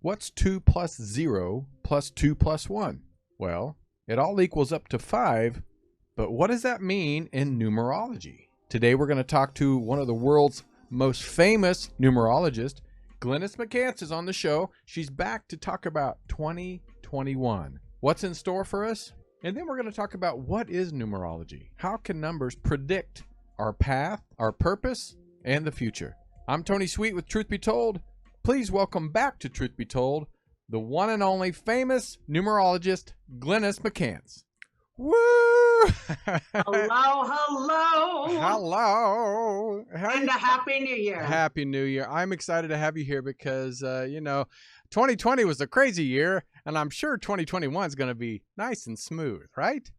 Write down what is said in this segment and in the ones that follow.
What's 2 plus 0 plus 2 plus 1? Well, it all equals up to 5, but what does that mean in numerology? Today we're going to talk to one of the world's most famous numerologists. Glynis McCants is on the show. She's back to talk about 2021. What's in store for us? And then we're going to talk about what is numerology? How can numbers predict our path, our purpose, and the future? I'm Tony Sweet with Truth Be Told. Please welcome back to Truth Be Told, the one and only famous numerologist, Glynis McCants. Woo! Hello, hello. Hello. And a Happy New Year. Happy New Year. I'm excited to have you here because, 2020 was a crazy year, and I'm sure 2021 is going to be nice and smooth, right?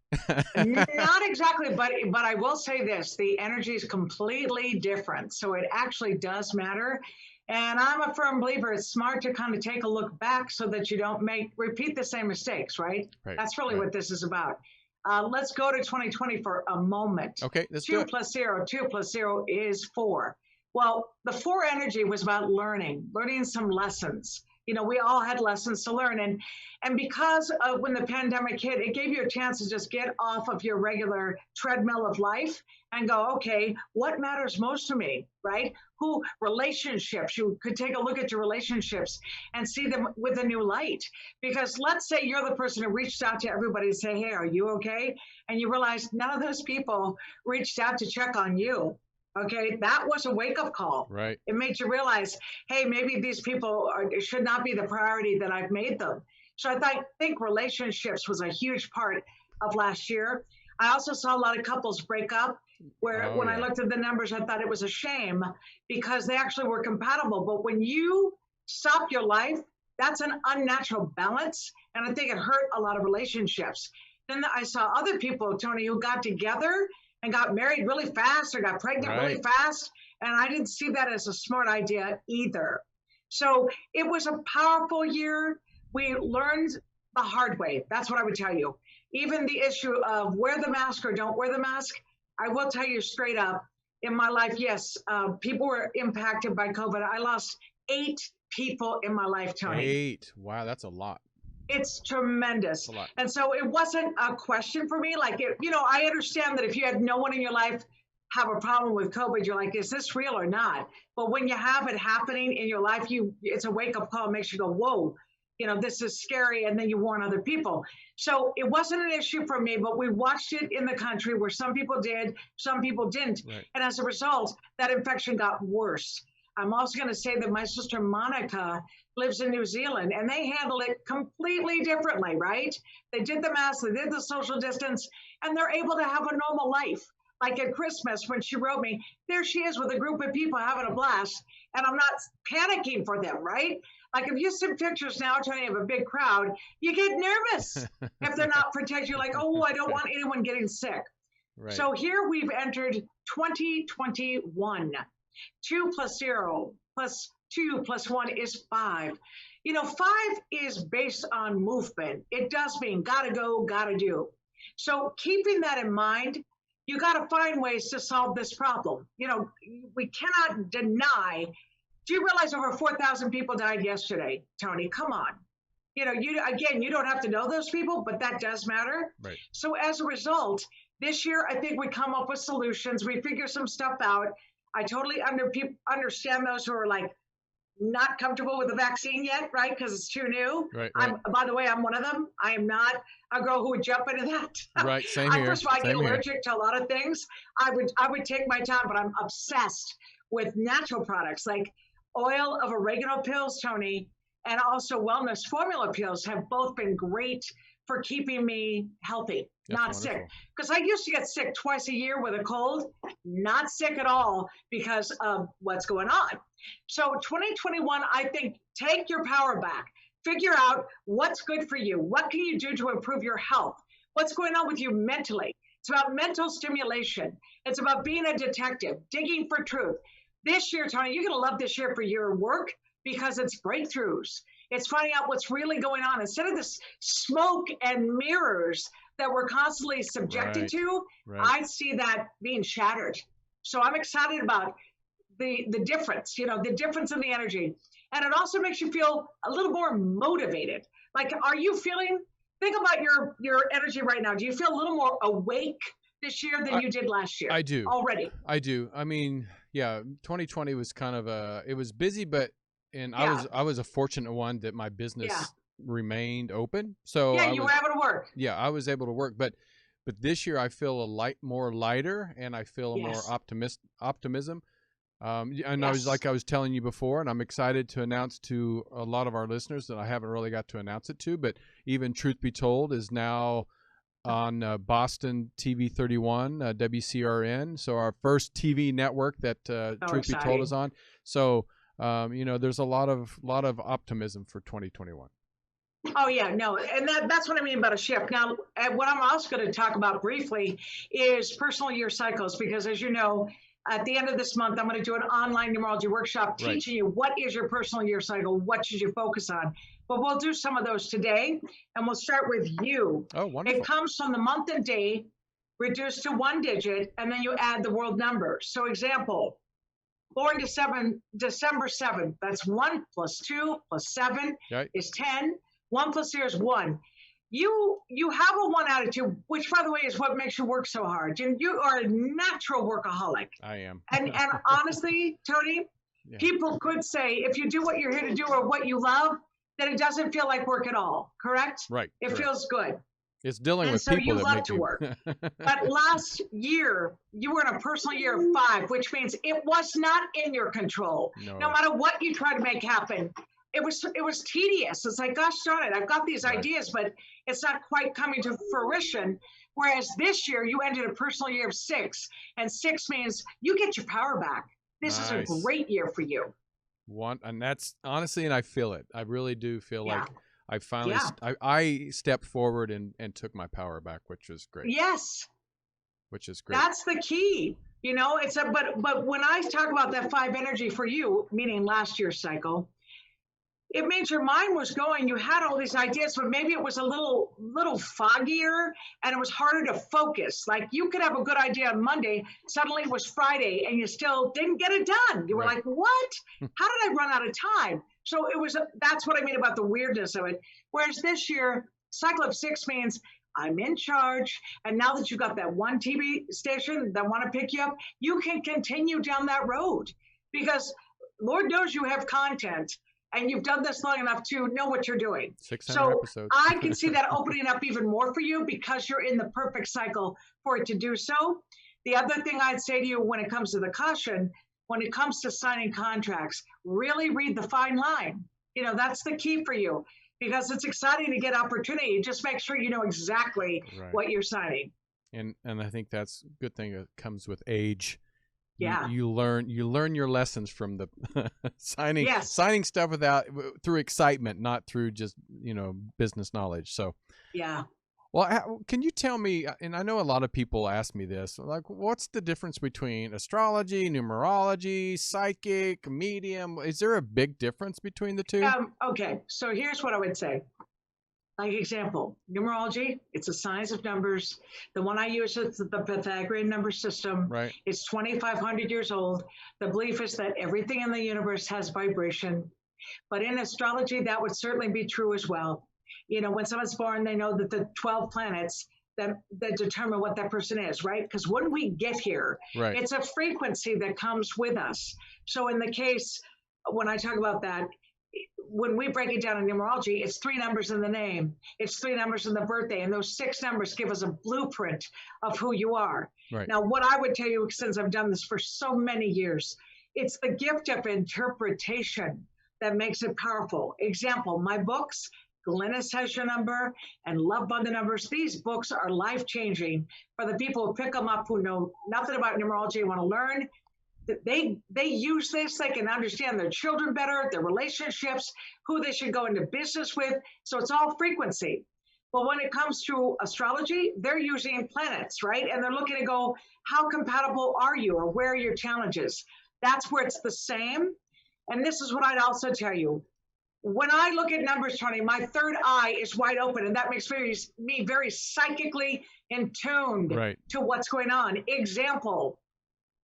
Not exactly, but I will say this. The energy is completely different, so it actually does matter. And I'm a firm believer it's smart to kind of take a look back so that you don't repeat the same mistakes, right? That's really what this is about. Let's go to 2020 for a moment. Okay, let's do it. 2 plus 0 is 4. Well, the 4 energy was about learning some lessons. You know, we all had lessons to learn. And because of when the pandemic hit, it gave you a chance to just get off of your regular treadmill of life and go, okay, what matters most to me, right? Relationships, you could take a look at your relationships and see them with a new light. Because let's say you're the person who reached out to everybody to say, hey, are you okay? And you realize none of those people reached out to check on you. Okay, that was a wake-up call. Right. It made you realize, hey, maybe these people should not be the priority that I've made them. So I think relationships was a huge part of last year. I also saw a lot of couples break up where when I looked at the numbers, I thought it was a shame because they actually were compatible. But when you stop your life, that's an unnatural balance. And I think it hurt a lot of relationships. Then I saw other people, Tony, who got together and got married really fast or got pregnant really fast. And I didn't see that as a smart idea either. So it was a powerful year. We learned the hard way. That's what I would tell you. Even the issue of wear the mask or don't wear the mask, I will tell you straight up, in my life, yes, people were impacted by COVID. I lost 8 people in my life, Tony. 8. Wow, that's a lot. It's tremendous. And so it wasn't a question for me. I understand that if you had no one in your life have a problem with COVID, you're like, is this real or not? But when you have it happening in your life, it's a wake-up call. It makes you go, whoa, this is scary. And then you warn other people. So it wasn't an issue for me, but we watched it in the country where some people did, some people didn't. Right. And as a result, that infection got worse. I'm also going to say that my sister Monica lives in New Zealand and they handle it completely differently, right? They did the mask, they did the social distance, and they're able to have a normal life. Like at Christmas, when she wrote me, there she is with a group of people having a blast, and I'm not panicking for them, right? Like if you see pictures now, Tony, of a big crowd, you get nervous if they're not protected. You're like, oh, I don't want anyone getting sick. Right. So here we've entered 2021. 2 plus 0 plus 2 plus 1 is 5. 5 is based on movement. It does mean gotta go, gotta do. So keeping that in mind, you gotta find ways to solve this problem. We cannot deny. Do you realize over 4,000 people died yesterday, Tony? Come on. You don't have to know those people, but that does matter. Right. So as a result, this year, I think we come up with solutions. We figure some stuff out. I totally understand those who are like not comfortable with the vaccine yet, right? Because it's too new. Right. By the way, I'm one of them. I am not a girl who would jump into that. Right. Same here. First of all, I get allergic to a lot of things. I would take my time, but I'm obsessed with natural products like oil of oregano pills, Tony, and also wellness formula pills have both been great for keeping me healthy, not sick. Because I used to get sick twice a year with a cold, not sick at all because of what's going on. So 2021, I think, take your power back. Figure out what's good for you. What can you do to improve your health? What's going on with you mentally? It's about mental stimulation. It's about being a detective, digging for truth. This year, Tony, you're going to love this year for your work because it's breakthroughs. It's finding out what's really going on. Instead of this smoke and mirrors that we're constantly subjected to, I see that being shattered. So I'm excited about the difference, you know, the difference in the energy. And it also makes you feel a little more motivated. Like, are you feeling, think about your energy right now. Do you feel a little more awake this year than you did last year? I do. Already. I do. I mean, yeah, 2020 was kind of it was busy, but I was a fortunate one that my business remamed open. So you were able to work. Yeah, I was able to work, but this year I feel more lighter, and I feel more optimism. And I was telling you before, and I'm excited to announce to a lot of our listeners that I haven't really got to announce it to, but even Truth Be Told is now on Boston TV 31, WCRN. So our first TV network that Truth Be Told is on. So, you know, there's a lot of optimism for 2021. Oh yeah, no, and that's what I mean about a shift. Now, what I'm also going to talk about briefly is personal year cycles, because as you know, at the end of this month, I'm going to do an online numerology workshop teaching you what is your personal year cycle, what should you focus on. But we'll do some of those today, and we'll start with you. Oh, wonderful. It comes from the month and day, reduced to one digit, and then you add the world numbers. So example, born December 7th, that's 1 + 2 + 7 is 10. 1 + 0 is 1. You have a one attitude, which, by the way, is what makes you work so hard. And you are a natural workaholic. I am. And honestly, Tony, people could say if you do what you're here to do or what you love, then it doesn't feel like work at all. Correct? Right. It feels good. It's dealing with people that love make to you work. But last year, you were in a personal year of 5, which means it was not in your control. No matter what you try to make happen. It was tedious. It's like, gosh darn it, I've got these ideas, but it's not quite coming to fruition. Whereas this year, you ended a personal year of 6, and 6 means you get your power back. This is a great year for you. And that's honestly, and I feel it. I really do feel like I finally, I stepped forward and took my power back, which is great. Yes. Which is great. That's the key. You know, but when I talk about that 5 energy for you, meaning last year's cycle, it means your mind was going, you had all these ideas, but maybe it was a little foggier and it was harder to focus. Like you could have a good idea on Monday, suddenly it was Friday and you still didn't get it done. You were like, what? How did I run out of time? So that's what I mean about the weirdness of it. Whereas this year, cycle of 6 means I'm in charge. And now that you've got that one TV station that want to pick you up, you can continue down that road because Lord knows you have content. And you've done this long enough to know what you're doing. 600 episodes. I can see that opening up even more for you because you're in the perfect cycle for it to do so. The other thing I'd say to you when it comes to the caution, when it comes to signing contracts, really read the fine line. You know, that's the key for you because it's exciting to get opportunity. Just make sure you know exactly what you're signing. And I think that's a good thing that comes with age. Yeah, you learn your lessons from the signing stuff through excitement, not through just business knowledge. So well, can you tell me? And I know a lot of people ask me this, like, what's the difference between astrology, numerology, psychic, medium? Is there a big difference between the two? Okay, so here's what I would say. Like example, numerology, it's a science of numbers. The one I use is the Pythagorean number system. Right. It's 2,500 years old. The belief is that everything in the universe has vibration. But in astrology, that would certainly be true as well. You know, when someone's born, they know that the 12 planets that determine what that person is, right? Because when we get here, it's a frequency that comes with us. So in the case, when I talk about that, when we break it down in numerology, it's 3 numbers in the name. It's 3 numbers in the birthday. And those 6 numbers give us a blueprint of who you are. Right. Now, what I would tell you, since I've done this for so many years, it's the gift of interpretation that makes it powerful. Example, my books, Glynis Has Your Number and Love by the Numbers. These books are life-changing for the people who pick them up who know nothing about numerology and want to learn. They use this, they can understand their children better, their relationships, who they should go into business with. So it's all frequency. But when it comes to astrology, they're using planets, right? And they're looking to go, how compatible are you, or where are your challenges? That's where it's the same. And this is what I'd also tell you. When I look at numbers, Tony, my third eye is wide open, and that makes me very psychically in tuned to what's going on. Example,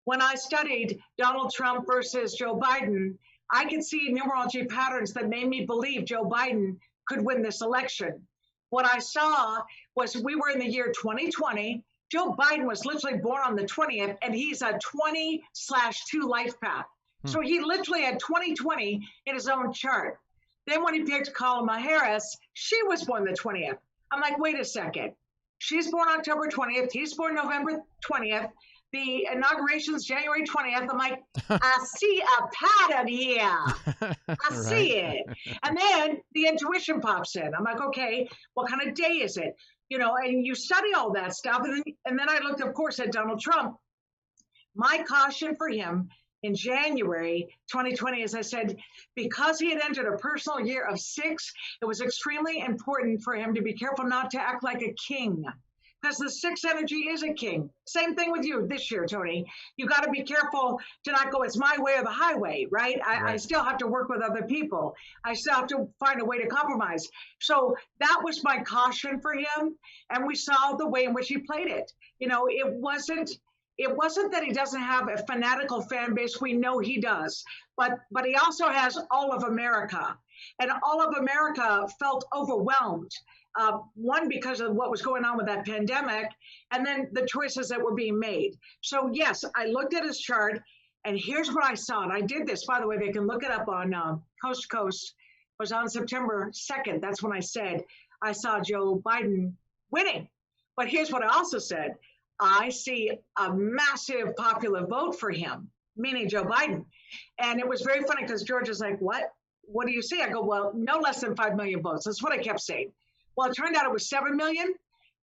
when I studied Donald Trump versus Joe Biden, I could see numerology patterns that made me believe Joe Biden could win this election. What I saw was we were in the year 2020. Joe Biden was literally born on the 20th, and he's a 20/2 life path. So he literally had 2020 in his own chart. Then when he picked Kamala Harris, she was born the 20th. I'm like, wait a second. She's born October 20th. He's born November 20th. The inauguration's January 20th. I'm like, I see a pattern here. I see it. And then the intuition pops in. I'm like, okay, what kind of day is it? You know, and you study all that stuff. And then I looked, of course, at Donald Trump. My caution for him in January 2020, as I said, because he had entered a personal year of 6, it was extremely important for him to be careful not to act like a king. Because the 6 energy is a king. Same thing with you this year, Tony. You got to be careful to not go, it's my way or the highway, right? I still have to work with other people. I still have to find a way to compromise. So that was my caution for him. And we saw the way in which he played it. You know, it wasn't that he doesn't have a fanatical fan base. We know he does. But he also has all of America. And all of America felt overwhelmed. One, because of what was going on with that pandemic, and then the choices that were being made. So yes, I looked at his chart, and here's what I saw. And I did this, by the way, they can look it up on Coast to Coast. It was on September 2nd. That's when I said I saw Joe Biden winning. But here's what I also said. I see a massive popular vote for him, meaning Joe Biden. And it was very funny because George is like, what? What do you see? I go, well, no less than 5 million votes. That's what I kept saying. Well, it turned out it was 7 million.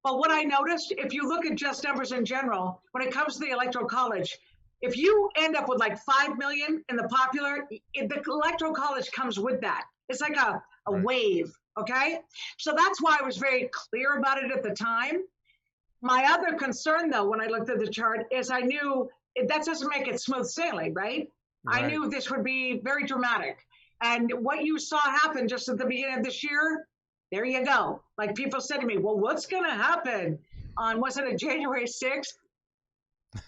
But what I noticed, if you look at just numbers in general, when it comes to the Electoral College, if you end up with like 5 million in the popular, the Electoral College comes with that. It's like a wave, okay? So that's why I was very clear about it at the time. My other concern, though, when I looked at the chart, is I knew that doesn't make it smooth sailing, right? I knew this would be very dramatic. And what you saw happen just at the beginning of this year, there you go. Like people said to me, well, what's going to happen on, was it a January 6th?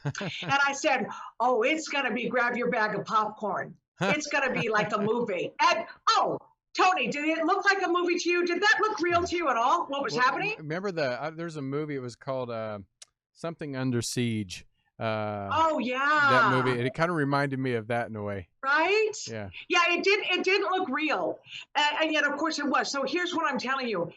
And I said, oh, it's going to be grab your bag of popcorn. It's going to be like a movie. And, oh, Tony, did it look like a movie to you? Did that look real to you at all? What was happening? Remember there's a movie, it was called something Under Siege. Oh yeah, that movie. It kind of reminded me of that in a way. Right? Yeah. Yeah, it didn't look real, and yet of course it was. So here's what I'm telling you.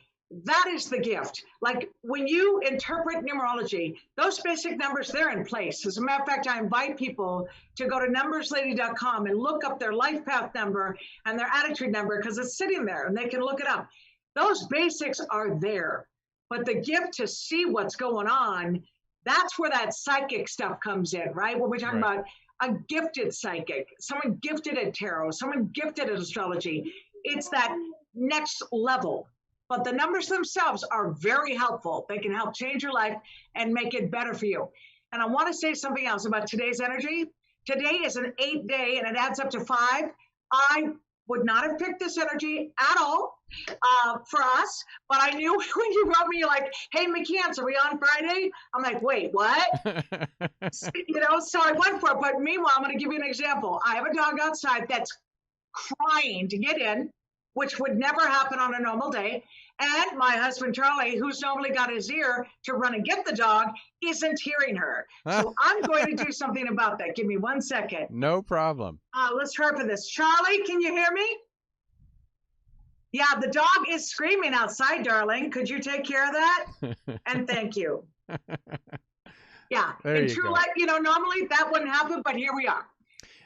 That is the gift. Like when you interpret numerology, those basic numbers, they're in place. As a matter of fact, I invite people to go to numberslady.com and look up their life path number and their attitude number because it's sitting there and they can look it up. Those basics are there, but the gift to see what's going on, that's where that psychic stuff comes in, right? When we're talking about a gifted psychic, someone gifted at tarot, someone gifted at astrology, it's that next level. But the numbers themselves are very helpful. They can help change your life and make it better for you. And I want to say something else about today's energy. Today is an 8-day and it adds up to 5. I would not have picked this energy at all for us, but I knew when you wrote me, you're like, hey, McCants, are we on Friday? I'm like, wait, what? So I went for it. But meanwhile, I'm going to give you an example. I have a dog outside that's crying to get in, which would never happen on a normal day. And my husband, Charlie, who's normally got his ear to run and get the dog, isn't hearing her. So I'm going to do something about that. Give me 1 second. No problem. Let's try for this. Charlie, can you hear me? Yeah, the dog is screaming outside, darling. Could you take care of that? And thank you. Yeah. There in you true go. life, normally that wouldn't happen, but here we are.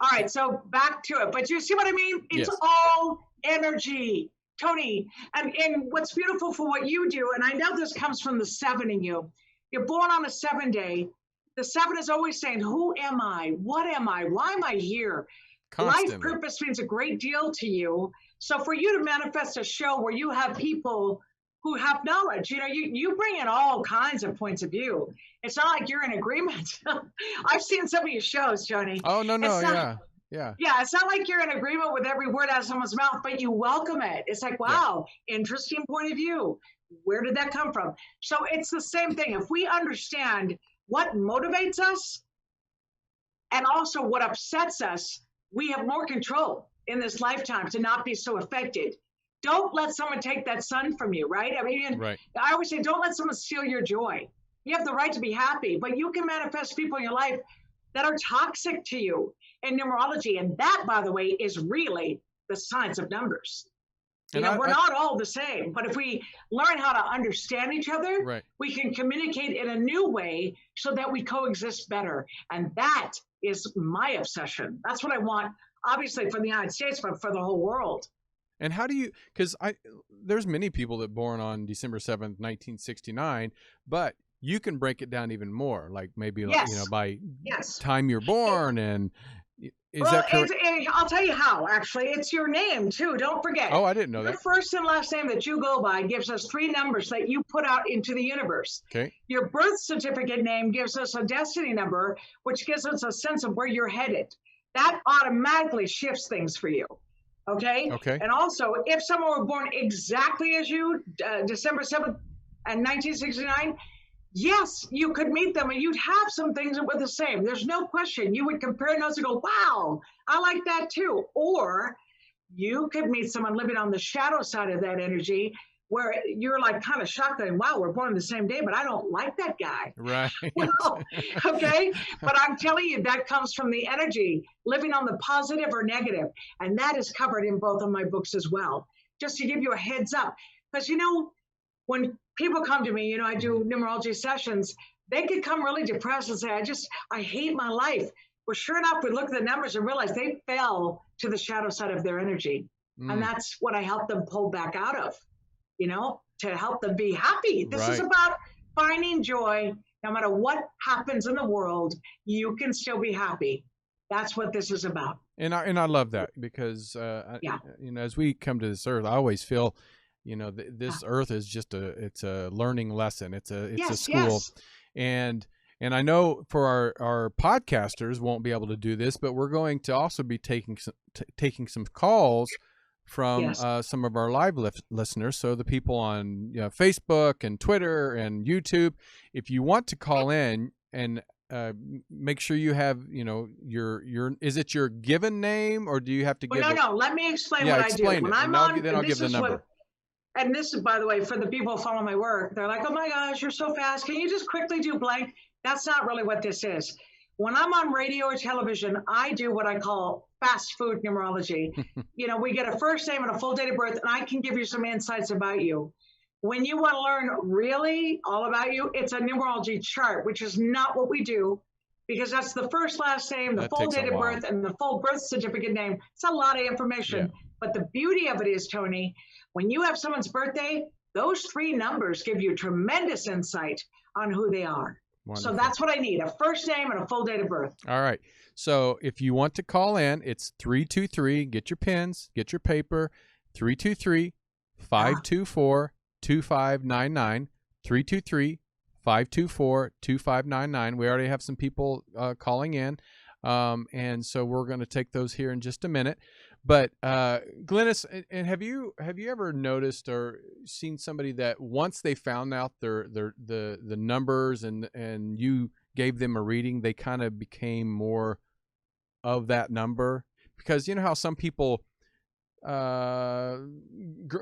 All right, so back to it. But you see what I mean? It's Yes. all energy, Tony. And what's beautiful for what you do, and I know this comes from the 7 in you. You're born on a 7 day. The 7 is always saying, who am I? What am I? Why am I here? Constantly. Life purpose means a great deal to you. So for you to manifest a show where you have people who have knowledge, you bring in all kinds of points of view. It's not like you're in agreement. I've seen some of your shows, Tony. Oh, no, Yeah, it's not like you're in agreement with every word out of someone's mouth, but you welcome it. It's like, wow, interesting point of view. Where did that come from? So it's the same thing. If we understand what motivates us and also what upsets us, we have more control in this lifetime to not be so affected. Don't let someone take that sun from you, right? I mean, I always say, don't let someone steal your joy. You have the right to be happy, but you can manifest people in your life that are toxic to you in numerology. And that, by the way, is really the science of numbers. We're not all the same, but if we learn how to understand each other, we can communicate in a new way so that we coexist better. And that is my obsession. That's what I want, obviously, for the United States, but for the whole world. And how do you, because there's many people that born on December 7th, 1969, but you can break it down even more, like maybe by time you're born. And is that correct? I'll tell you how, actually. It's your name, too. Don't forget. Oh, I didn't know that. Your first and last name that you go by gives us 3 numbers that you put out into the universe. Okay. Your birth certificate name gives us a destiny number, which gives us a sense of where you're headed. That automatically shifts things for you. Okay? Okay. And also, if someone were born exactly as you, December 7th and 1969, yes, you could meet them and you'd have some things that were the same. There's no question. You would compare notes and go, wow, I like that too. Or you could meet someone living on the shadow side of that energy where you're like kind of shocked that, wow, we're born the same day, but I don't like that guy. Right. Well, okay. But I'm telling you, that comes from the energy living on the positive or negative. And that is covered in both of my books as well, just to give you a heads up. Because, when people come to me, I do numerology sessions, they could come really depressed and say, I hate my life. Well, sure enough, we look at the numbers and realize they fell to the shadow side of their energy. And that's what I help them pull back out of, to help them be happy. This is about finding joy. No matter what happens in the world, you can still be happy. That's what this is about. And I love that because, as we come to this earth, I always feel, this earth is just it's a learning lesson. It's a school. And I know for our podcasters won't be able to do this, but we're going to also be taking some calls from some of our live listeners. So the people on Facebook and Twitter and YouTube, if you want to call in and make sure you have, your is it your given name or do you have to give No, let me explain what I do. When I'm on, then I'll give the number. And this is, by the way, for the people who follow my work, they're like, oh my gosh, you're so fast. Can you just quickly do blank? That's not really what this is. When I'm on radio or television, I do what I call fast food numerology. We get a first name and a full date of birth, and I can give you some insights about you. When you want to learn really all about you, it's a numerology chart, which is not what we do, because that's the first, last name, the full date of birth, and the full birth certificate name. It's a lot of information. Yeah. But the beauty of it is, Tony, when you have someone's birthday, those 3 numbers give you tremendous insight on who they are. Wonderful. So that's what I need, a first name and a full date of birth. All right. So if you want to call in, it's 323, get your pens, get your paper, 323-524-2599, 323-524-2599. We already have some people calling in, and so we're going to take those here in just a minute. But Glynis, and have you ever noticed or seen somebody that once they found out the numbers and you gave them a reading, they kind of became more of that number? Because you know how some people,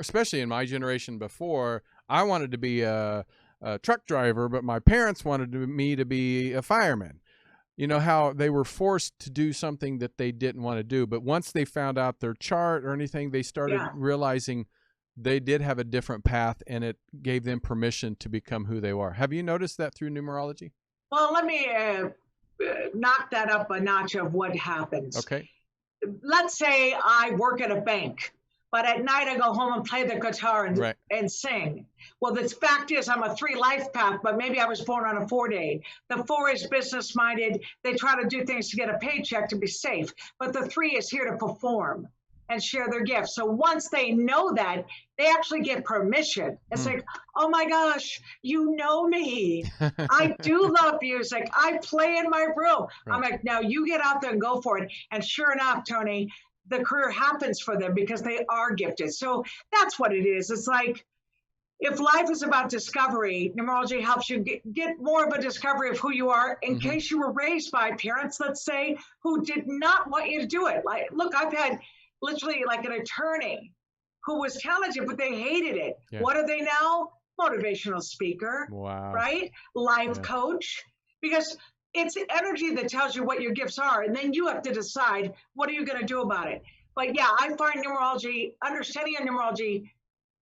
especially in my generation before, I wanted to be a truck driver, but my parents wanted me to be a fireman. You know how they were forced to do something that they didn't want to do. But once they found out their chart or anything, they started realizing they did have a different path, and it gave them permission to become who they are. Have you noticed that through numerology? Well, let me knock that up a notch of what happens. Okay. Let's say I work at a bank, but at night I go home and play the guitar and sing. Well, the fact is I'm a 3 life path, but maybe I was born on a 4-day. The 4 is business minded. They try to do things to get a paycheck to be safe, but the 3 is here to perform and share their gifts. So once they know that, they actually get permission. It's like, oh my gosh, you know me. I do love music. I play in my room. I'm like, now you get out there and go for it. And sure enough, Tony, the career happens for them because they are gifted. So that's what it is. It's like, if life is about discovery, numerology helps you get more of a discovery of who you are in case you were raised by parents, let's say, who did not want you to do it. Like, look, I've had literally like an attorney who was talented, but they hated it. Yeah. What are they now? Motivational speaker, right? Life coach, because it's energy that tells you what your gifts are. And then you have to decide, what are you going to do about it? But yeah, I find numerology, understanding of numerology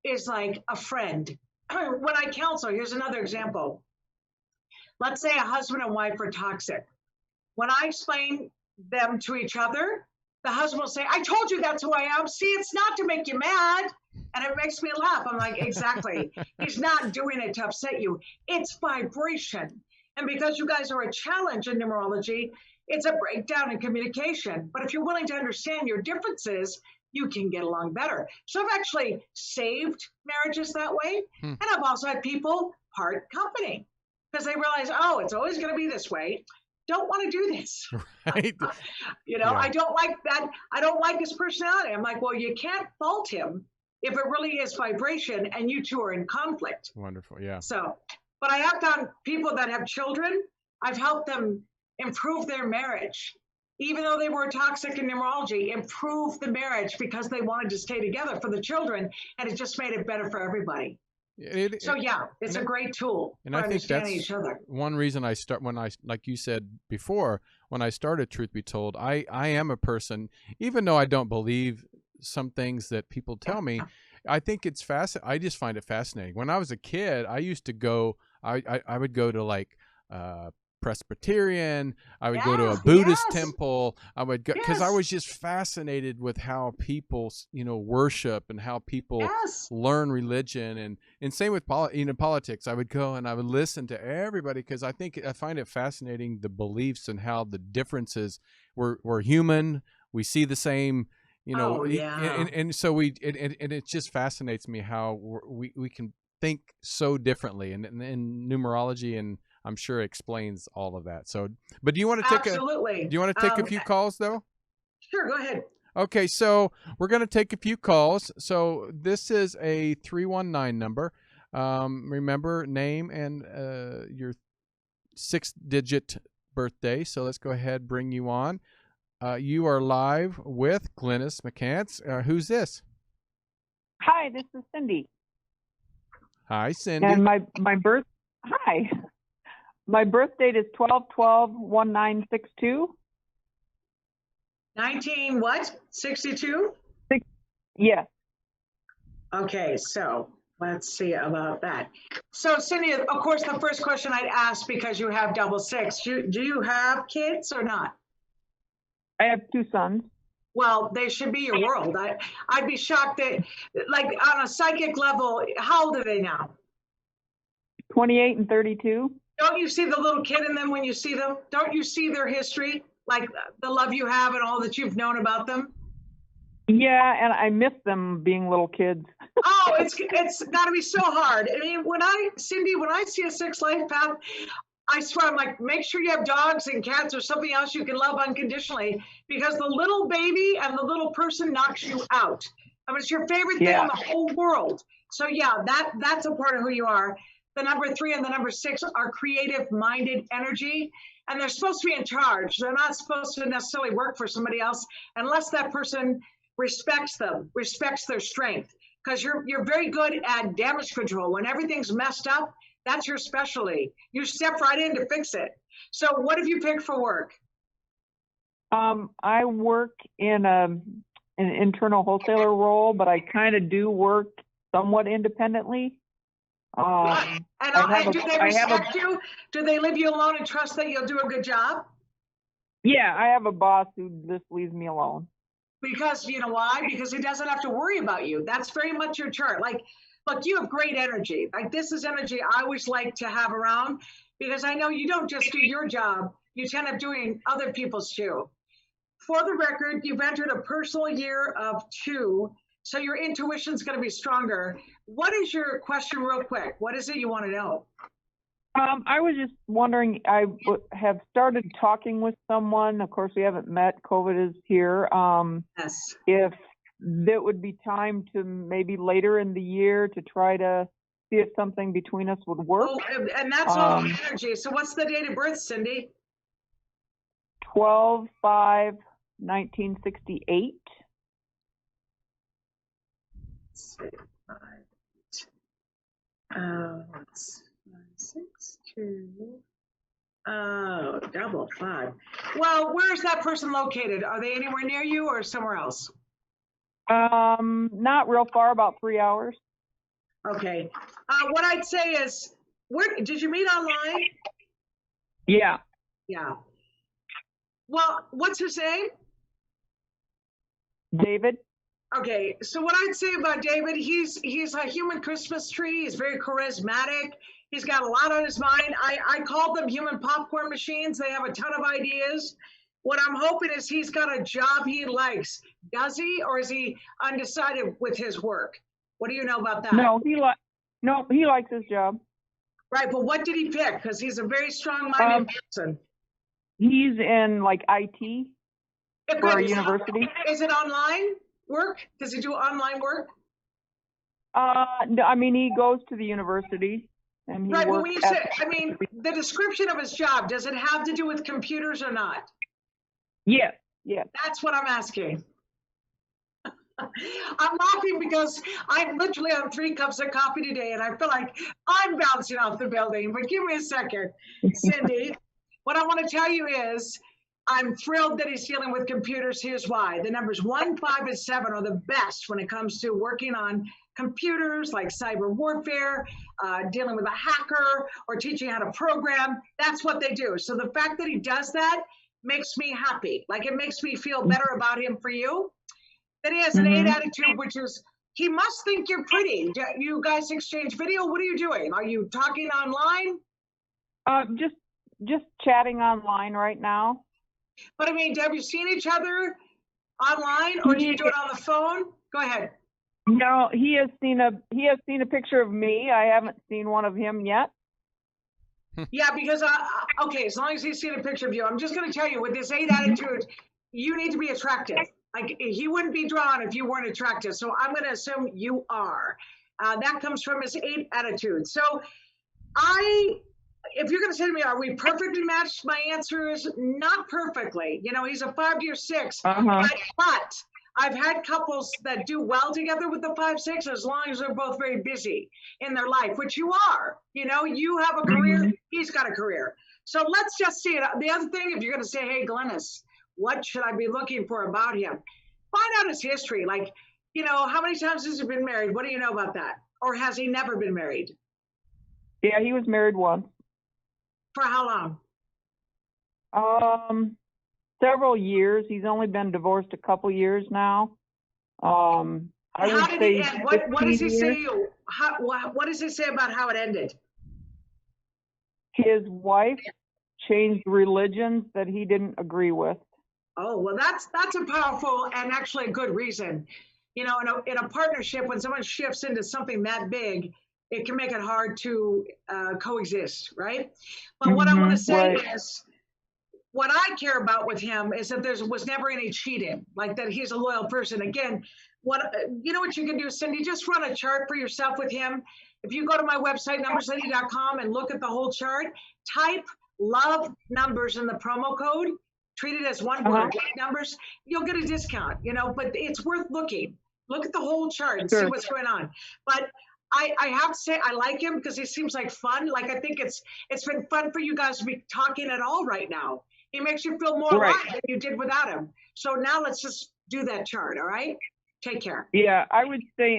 is like a friend. When I counsel, here's another example. Let's say a husband and wife are toxic. When I explain them to each other, the husband will say, I told you that's who I am. See, it's not to make you mad. And it makes me laugh. I'm like, exactly. He's not doing it to upset you. It's vibration. And because you guys are a challenge in numerology, it's a breakdown in communication. But if you're willing to understand your differences, you can get along better. So I've actually saved marriages that way. And I've also had people part company because they realize, oh, it's always going to be this way. Don't want to do this. Right. I don't like that. I don't like his personality. I'm like, well, you can't fault him if it really is vibration and you two are in conflict. Wonderful. Yeah. So, but I have found people that have children, I've helped them improve their marriage. Even though they were toxic in numerology, improve the marriage because they wanted to stay together for the children, and it just made it better for everybody. It's a great tool for understanding each other. One reason like you said before, when I started Truth Be Told, I am a person, even though I don't believe some things that people tell me, I think it's I just find it fascinating. When I was a kid, I used to go, I would go to like, Presbyterian, I would go to a Buddhist temple. I would go because I was just fascinated with how people, worship and how people learn religion, and same with politics. I would go and I would listen to everybody because I find it fascinating, the beliefs and how the differences. We're human. We see the same, and so it just fascinates me how we can think so differently, and numerology and I'm sure explains all of that. So, but do you want to take a few calls though? Sure, go ahead. Okay, so we're going to take a few calls. So this is a 319 number. Remember name and your 6-digit birthday. So let's go ahead, bring you on. You are live with Glynis McCants. Who's this? Hi, this is Cindy. Hi, Cindy. And hi. My birth date is 12/12/1962. 19 what? 62? Yes. Okay, so let's see about that. So Cindy, of course, the first question I'd ask, because you have 666, do you have kids or not? I have 2 sons. Well, they should be your world. I'd be shocked that, like, on a psychic level, how old are they now? 28 and 32. Don't you see the little kid in them when you see them? Don't you see their history, like the love you have and all that you've known about them? Yeah, and I miss them being little kids. Oh, it's got to be so hard. I mean, when I see a 6 life path, I swear, I'm like, make sure you have dogs and cats or something else you can love unconditionally, because the little baby and the little person knocks you out. I mean, it's your favorite thing in the whole world. So yeah, that's a part of who you are. The number 3 and the number 6 are creative-minded energy, and they're supposed to be in charge. They're not supposed to necessarily work for somebody else unless that person respects them, respects their strength. Because you're very good at damage control. When everything's messed up, that's your specialty. You step right in to fix it. So what have you picked for work? I work in an internal wholesaler role, but I kind of do work somewhat independently. And do they respect you? Do they leave you alone and trust that you'll do a good job? Yeah, I have a boss who just leaves me alone. Because you know why? Because he doesn't have to worry about you. That's very much your chart. Like, look, you have great energy. Like, this is energy I always like to have around, because I know you don't just do your job, you tend up doing other people's too. For the record, you've entered a personal year of 2, so your intuition's going to be stronger. What is your question, real quick? What is it you want to know? I was just wondering, have started talking with someone. Of course, we haven't met. COVID is here. Yes. If that would be time to maybe later in the year to try to see if something between us would work. Oh, and that's all energy. So what's the date of birth, Cindy? 12/5/1968. Let's 6 2. Oh, 5. Well, where's that person located? Are they anywhere near you or somewhere else? Not real far, about 3 hours. Okay. What I'd say is, where did you meet online? Yeah. Yeah. Well, what's his name? David. Okay, so what I'd say about David, he's a human Christmas tree. He's very charismatic. He's got a lot on his mind. I call them human popcorn machines. They have a ton of ideas. What I'm hoping is he's got a job he likes. Does he, or is he undecided with his work? What do you know about that? No, he likes his job. Right, but what did he pick? Because he's a very strong-minded person. He's in like IT for a university. Is it online work? Does he do online work? I mean, he goes to the university and he right, works. But when you say, I mean, the description of his job, does it have to do with computers or not? Yes, yes. That's what I'm asking. I'm laughing because I'm literally on 3 cups of coffee today, and I feel like I'm bouncing off the building. But give me a second, Cindy. What I want to tell you is I'm thrilled that he's dealing with computers. Here's why. The numbers 1, 5, and 7 are the best when it comes to working on computers, like cyber warfare, dealing with a hacker, or teaching how to program. That's what they do. So the fact that he does that makes me happy. Like, it makes me feel better about him for you. That he has an 8 attitude, which is, he must think you're pretty. You guys exchange video? What are you doing? Are you talking online? Just chatting online right now. But I mean, have you seen each other online, or do you do it on the phone? Go ahead. No, he has seen a picture of me. I haven't seen one of him yet. Yeah, because okay, as long as he's seen a picture of you, I'm just going to tell you, with this 8 attitude, you need to be attractive. Like, he wouldn't be drawn if you weren't attractive. So I'm going to assume you are. That comes from his 8 attitude. So if you're going to say to me, are we perfectly matched? My answer is not perfectly. You know, he's a 5-year 6, but I've had couples that do well together with the 5-6 as long as they're both very busy in their life, which you are. You know, you have a career, he's got a career. So let's just see it. The other thing, if you're going to say, hey, Glynis, what should I be looking for about him? Find out his history. Like, you know, how many times has he been married? What do you know about that? Or has he never been married? Yeah, he was married once. For how long? Several years. He's only been divorced a couple years now. How did it end? What does he say? What does he say about how it ended? His wife changed religions that he didn't agree with. Oh, well, that's a powerful and actually a good reason. You know, in a partnership, when someone shifts into something that big, it can make it hard to coexist, right? But what I want to say is, what I care about with him is that there was never any cheating, like that he's a loyal person. Again, you know what you can do, Cindy? Just run a chart for yourself with him. If you go to my website, numberscindy.com, and look at the whole chart, type love numbers in the promo code, treat it as one word, like numbers, you'll get a discount, you know, but it's worth looking. Look at the whole chart and see what's going on. But I have to say, I like him because he seems like fun. Like, I think it's been fun for you guys to be talking at all right now. He makes you feel more alive than you did without him. So now let's just do that chart, all right? Take care. Yeah, I would say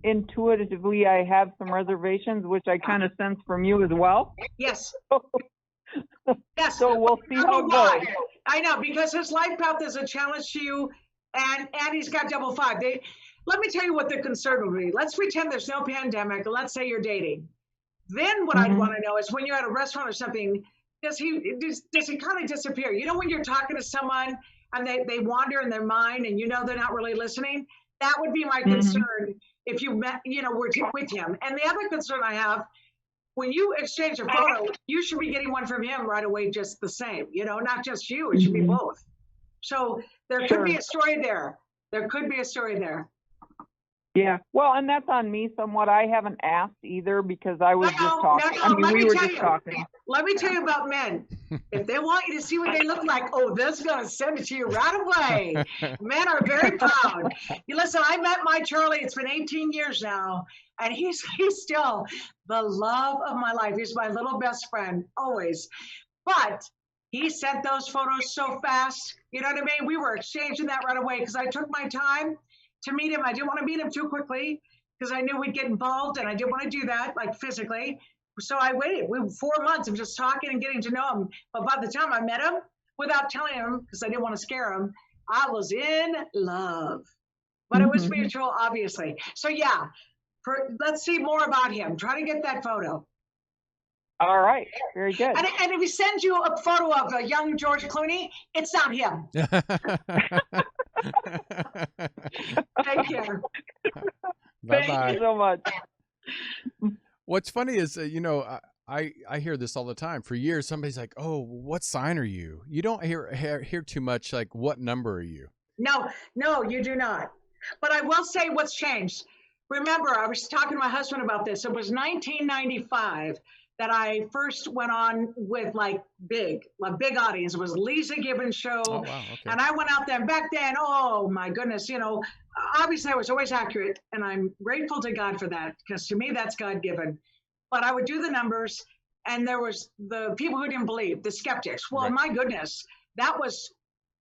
intuitively I have some reservations, which I kind of sense from you as well. Yes. Yes. So we'll see how it goes. I know, because his life path is a challenge to you, and he's got double five. Let me tell you what the concern would be. Let's pretend there's no pandemic, and let's say you're dating. Then what I'd want to know is when you're at a restaurant or something, does he kind of disappear? You know, when you're talking to someone and they wander in their mind and you know they're not really listening? That would be my concern if you met, were with him. And the other concern I have, when you exchange a photo, you should be getting one from him right away, just the same, not just you, it should be both. So there could be a story there. There could be a story there. Yeah. Well, and that's on me somewhat. I haven't asked either because I was just talking. I mean, we were just talking. Let me tell you about men. If they want you to see what they look like, they're going to send it to you right away. Men are very proud. Listen, I met my Charlie. It's been 18 years now, and he's still the love of my life. He's my little best friend, always. But he sent those photos so fast. You know what I mean? We were exchanging that right away because I took my time to meet him. I didn't want to meet him too quickly because I knew we'd get involved, and I didn't want to do that, like physically. So I waited. We were 4 months of just talking and getting to know him. But by the time I met him, without telling him, because I didn't want to scare him, I was in love. But it was mutual, obviously. So yeah, let's see more about him. Try to get that photo. All right. Very good. And if he sends you a photo of a young George Clooney, it's not him. Take care. Bye-bye. Thank you so much. What's funny is, I hear this all the time. For years, somebody's like, "Oh, what sign are you?" You don't hear too much like, "What number are you?" No, you do not. But I will say what's changed. Remember, I was talking to my husband about this. It was 1995 that I first went on with a big audience. It was Lisa Gibbons' show. Oh, wow. Okay. And I went out there, and back then, oh my goodness, obviously I was always accurate, and I'm grateful to God for that, because to me, that's God-given. But I would do the numbers, and there was the people who didn't believe, the skeptics. Well, my goodness, that was,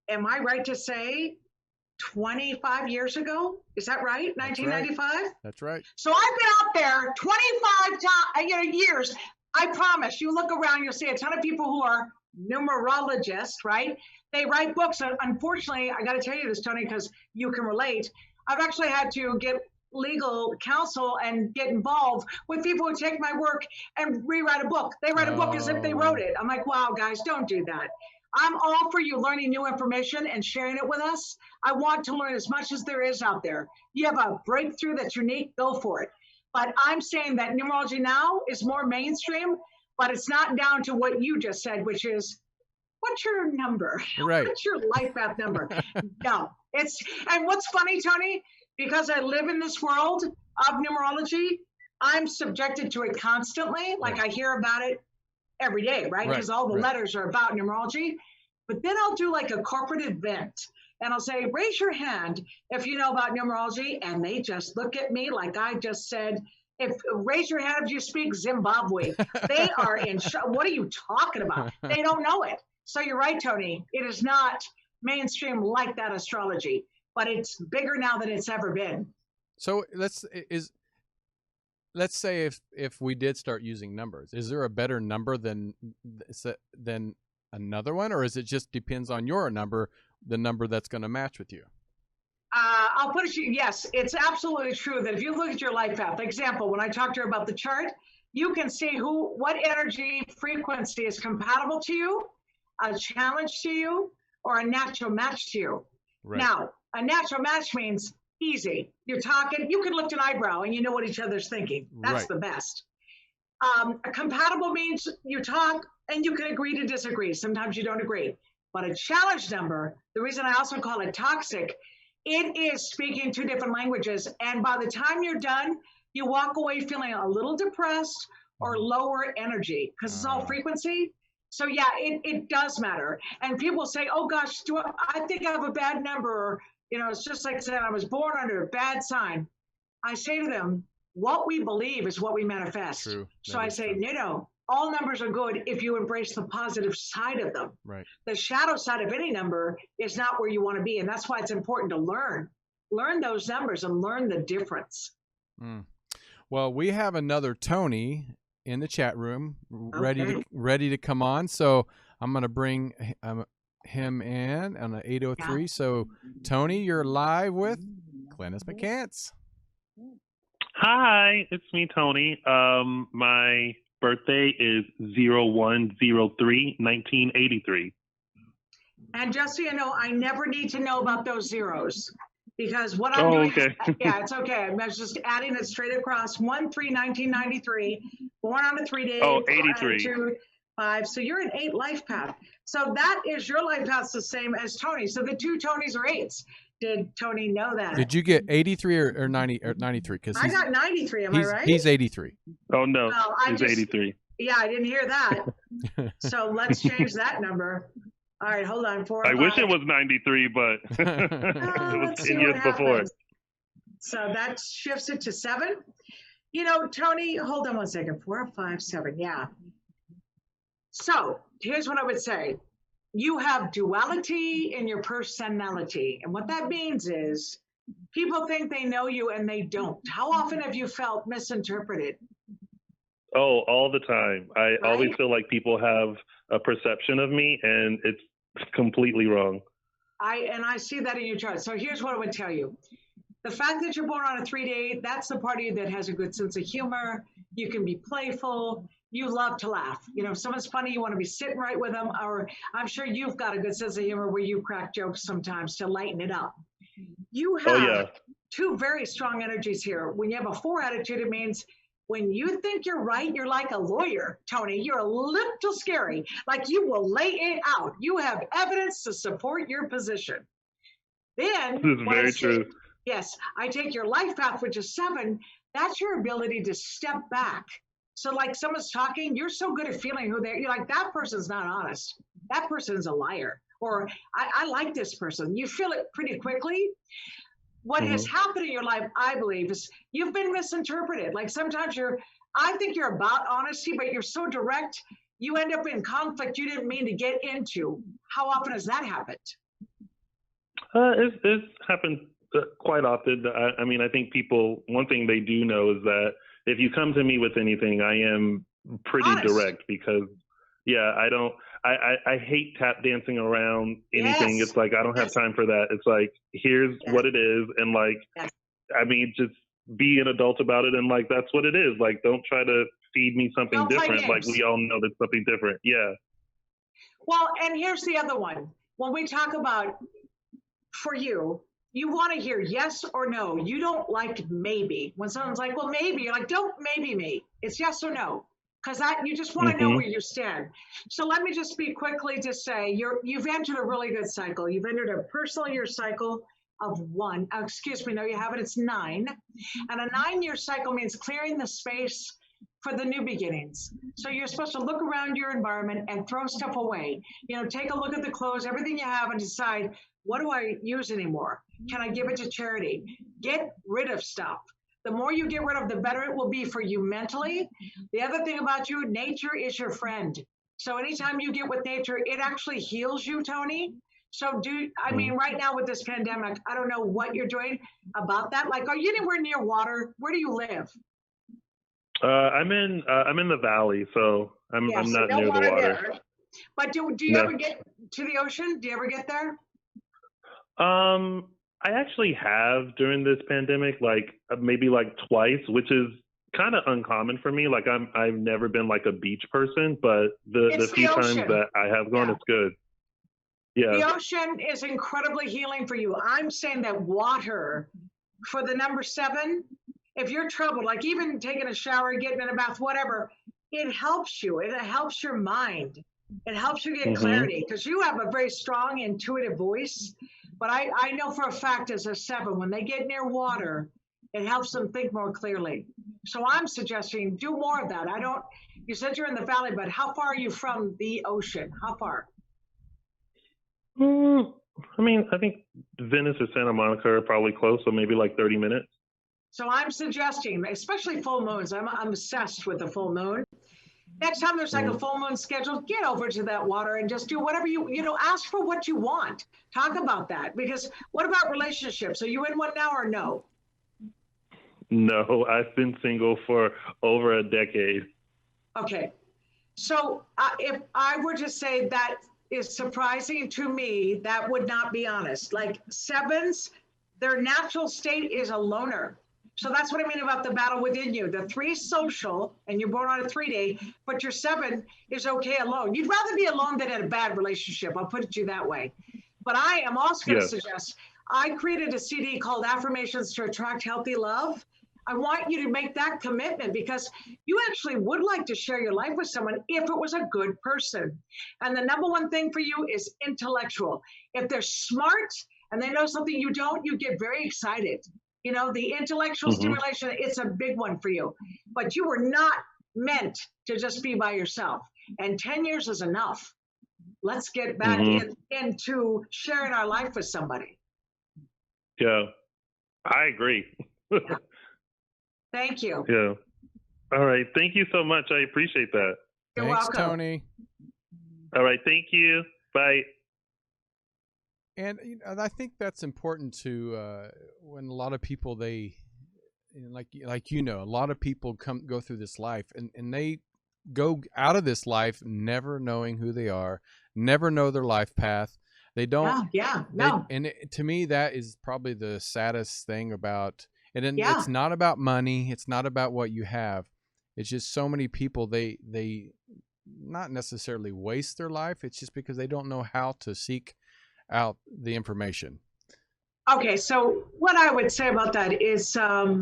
am I right to say, 25 years ago? Is that right? 1995? That's right. So I've been out there 25 years. I promise, you look around, you'll see a ton of people who are numerologists, right? They write books. And unfortunately, I got to tell you this, Tony, because you can relate. I've actually had to get legal counsel and get involved with people who take my work and rewrite a book. They write a book as if they wrote it. I'm like, wow, guys, don't do that. I'm all for you learning new information and sharing it with us. I want to learn as much as there is out there. You have a breakthrough that's unique, go for it. But I'm saying that numerology now is more mainstream, but it's not down to what you just said, which is, what's your number? Right. What's your life path number? No, and what's funny, Tony, because I live in this world of numerology, I'm subjected to it constantly. Like I hear about it every day, right? Because all the letters are about numerology. But then I'll do like a corporate event. And I'll say, raise your hand if you know about numerology. And they just look at me like I just said, raise your hand if you speak Zimbabwe. They are in shock. What are you talking about? They don't know it. So you're right, Tony. It is not mainstream like that astrology, but it's bigger now than it's ever been. So let's say if we did start using numbers, is there a better number than another one, or is it just depends on your number, the number that's going to match with you? I'll put it to you, yes, it's absolutely true that if you look at your life path, example, when I talked to her about the chart, you can see what energy frequency is compatible to you, a challenge to you, or a natural match to you. Right. Now, a natural match means easy. You're talking, you can lift an eyebrow and you know what each other's thinking. That's the best. A compatible means you talk and you can agree to disagree. Sometimes you don't agree. But a challenge number, the reason I also call it toxic, it is speaking two different languages. And by the time you're done, you walk away feeling a little depressed or lower energy because it's all frequency. So yeah, it does matter. And people say, oh gosh, I think I have a bad number. It's just like I said, I was born under a bad sign. I say to them, what we believe is what we manifest. True. So I say, no, all numbers are good if you embrace the positive side of them. Right. The shadow side of any number is not where you want to be. And that's why it's important to learn those numbers and learn the difference. Well, we have another Tony in the chat room ready to come on. So I'm going to bring him in on an 803. So, Tony, you're live with Glynis McCants. Hi, it's me, Tony. My birthday is 01/03/1983. And just so you know, I never need to know about those zeros because what I'm doing okay. is, yeah, it's okay. I'm just adding it straight across. 1/3/1993, born on a 3-day. Oh, 83. 2, 5. So you're an 8 life path. So that is your life path's the same as Tony. So the two Tonys are 8s. Did Tony know that? Did you get 83 or 90 or 93? Because I got 93. Am I right? He's 83. Oh no, Well, he's 83. Yeah, I didn't hear that. So let's change that number. All right, hold on. 4 or I 5. wish it was 93, but it was 10 years before. So that shifts it to 7. You know, Tony, hold on one second. 4, 5, 7. Yeah. So here's what I would say. You have duality in your personality. And what that means is people think they know you and they don't. How often have you felt misinterpreted? Oh, all the time. I Right? always feel like people have a perception of me, and it's completely wrong. I see that in your chart. So here's what I would tell you. The fact that you're born on a 3-day, that's the part of you that has a good sense of humor. You can be playful. You love to laugh. You know, if someone's funny, you want to be sitting right with them. Or I'm sure you've got a good sense of humor where you crack jokes sometimes to lighten it up. You have two very strong energies here. When you have a 4 attitude, it means when you think you're right, you're like a lawyer, Tony. You're a little scary. Like you will lay it out. You have evidence to support your position. Then, This is very true. Yes, I take your life path, which is 7. That's your ability to step back. So like someone's talking, you're so good at feeling who they're, you're like, that person's not honest. That person's a liar. Or I like this person. You feel it pretty quickly. What has happened in your life, I believe, is you've been misinterpreted. Like sometimes I think you're about honesty, but you're so direct, you end up in conflict you didn't mean to get into. How often has that happened? It's happened quite often. I mean, I think people, one thing they do know is that if you come to me with anything, I am pretty honest. direct because, yeah, I hate tap dancing around anything. Yes. It's like, I don't have time for that. It's like, here's what it is. And like, I mean, just be an adult about it. And like, that's what it is. Like, don't try to feed me something different. Like we all know that's something different. Yeah. Well, and here's the other one. When we talk about, for you, you want to hear yes or no. You don't like maybe. When someone's like, well, maybe, you're like, don't maybe me. It's yes or no. Because you just want to know where you stand. So let me just speak quickly to say you've entered a really good cycle. You've entered a personal year cycle of 1. Excuse me, no, you haven't. It's 9. And a 9-year cycle means clearing the space for the new beginnings. So you're supposed to look around your environment and throw stuff away. You know, take a look at the clothes, everything you have, and decide, what do I use anymore? Can I give it to charity? Get rid of stuff. The more you get rid of, the better it will be for you mentally. The other thing about you, nature is your friend. So anytime you get with nature, it actually heals you, Tony. So I mean, right now with this pandemic, I don't know what you're doing about that. Like, are you anywhere near water? Where do you live? I'm in the valley, so I'm not near the water. There. But do you ever get to the ocean? Do you ever get there? I actually have during this pandemic, like maybe like twice, which is kind of uncommon for me. Like I've never been like a beach person, but the few times that I have gone, it's good. Yeah. The ocean is incredibly healing for you. I'm saying that water for the number 7, if you're troubled, like even taking a shower, getting in a bath, whatever, it helps you. It helps your mind. It helps you get clarity because you have a very strong intuitive voice. But I know for a fact as a 7, when they get near water, it helps them think more clearly. So I'm suggesting do more of that. You said you're in the valley, but how far are you from the ocean? How far? I mean, I think Venice or Santa Monica are probably close, so maybe like 30 minutes. So I'm suggesting, especially full moons, I'm obsessed with the full moon. Next time there's like a full moon scheduled, get over to that water and just do whatever ask for what you want. Talk about that. Because what about relationships? Are you in one now or no? No, I've been single for over a decade. Okay. So if I were to say that is surprising to me. That would not be honest. Like sevens, their natural state is a loner. So that's what I mean about the battle within you. The 3 is social, and you're born on a 3-day, but your 7 is okay alone. You'd rather be alone than in a bad relationship. I'll put it to you that way. But I am also going to suggest, I created a CD called Affirmations to Attract Healthy Love. I want you to make that commitment because you actually would like to share your life with someone if it was a good person. And the number one thing for you is intellectual. If they're smart and they know something you don't, you get very excited. You know, the intellectual stimulation, it's a big one for you. But you were not meant to just be by yourself. And 10 years is enough. Let's get back into sharing our life with somebody. Yeah, I agree. Yeah. Thank you. Yeah. All right. Thank you so much. I appreciate that. You're Thanks, welcome. Tony. All right. Thank you. Bye. And I think that's important to when a lot of people a lot of people go through this life and they go out of this life never knowing who they are, never know their life path. They don't. To me, that is probably the saddest thing about it. And it's not about money. It's not about what you have. It's just so many people, they not necessarily waste their life. It's just because they don't know how to seek out the information. Okay, so what I would say about that is, I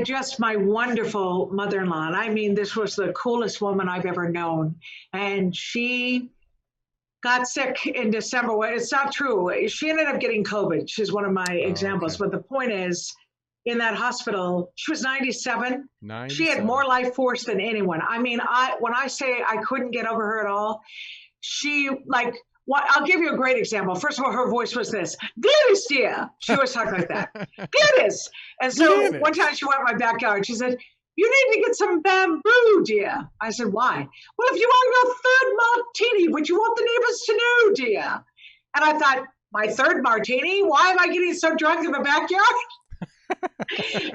just, my wonderful mother-in-law, and I mean, this was the coolest woman I've ever known. And she got sick in December. Well, it's not true. She ended up getting COVID. She's one of my examples. Okay. But the point is, in that hospital, she was 97. 97. She had more life force than anyone. I mean, when I say I couldn't get over her at all, I'll give you a great example. First of all, her voice was this, Glynis, dear. She always talked like that. Glynis. And so one time she went in my backyard. She said, you need to get some bamboo, dear. I said, why? Well, if you want your 3rd martini, would you want the neighbors to know, dear? And I thought, my 3rd martini? Why am I getting so drunk in the backyard?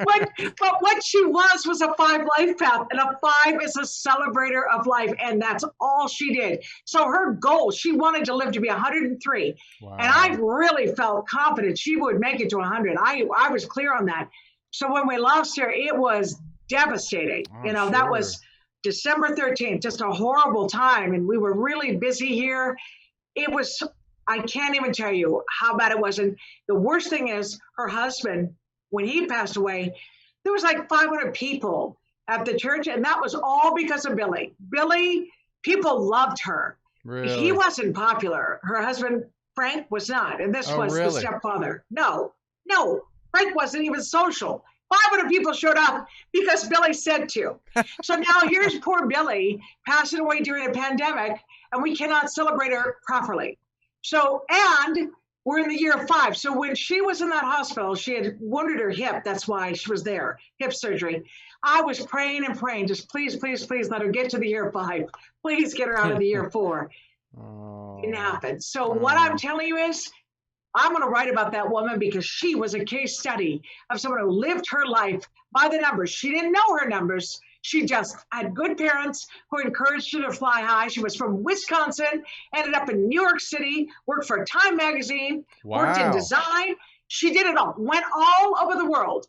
but what she was a 5 life path, and a 5 is a celebrator of life, and that's all she did. So her goal, she wanted to live to be 103. Wow. And I really felt confident she would make it to 100. I was clear on that. So when we lost her, it was devastating. Sure. That was December 13th, just a horrible time, and we were really busy here. It was, I can't even tell you how bad it was. And the worst thing is her husband, when he passed away, there was like 500 people at the church, and that was all because of Billy. Billy, people loved her. Really? He wasn't popular. Her husband, Frank, was not. And this was the stepfather. No, Frank wasn't even social. 500 people showed up because Billy said to. So now here's poor Billy passing away during a pandemic, and we cannot celebrate her properly. So, and we're in the year 5. So when she was in that hospital, she had wounded her hip. That's why she was there, hip surgery. I was praying and praying, just please, please, please let her get to the year 5. Please get her out of the year 4. It didn't happen. So what I'm telling you is, I'm going to write about that woman because she was a case study of someone who lived her life by the numbers. She didn't know her numbers. She just had good parents who encouraged her to fly high. She was from Wisconsin, ended up in New York City, worked for Time Magazine, worked in design. She did it all, went all over the world,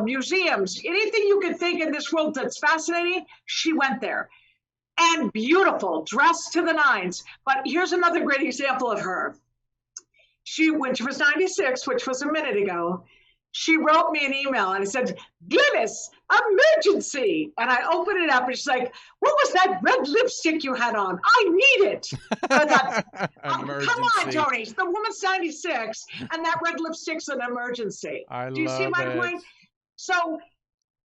museums, anything you could think in this world that's fascinating, she went there. And beautiful, dressed to the nines. But here's another great example of her. When she was 96, which was a minute ago, she wrote me an email and it said, Glynis, emergency. And I opened it up and she's like, what was that red lipstick you had on? I need it. I thought, come on, Tony. The woman's 96 and that red lipstick's an emergency. Do you see my point? So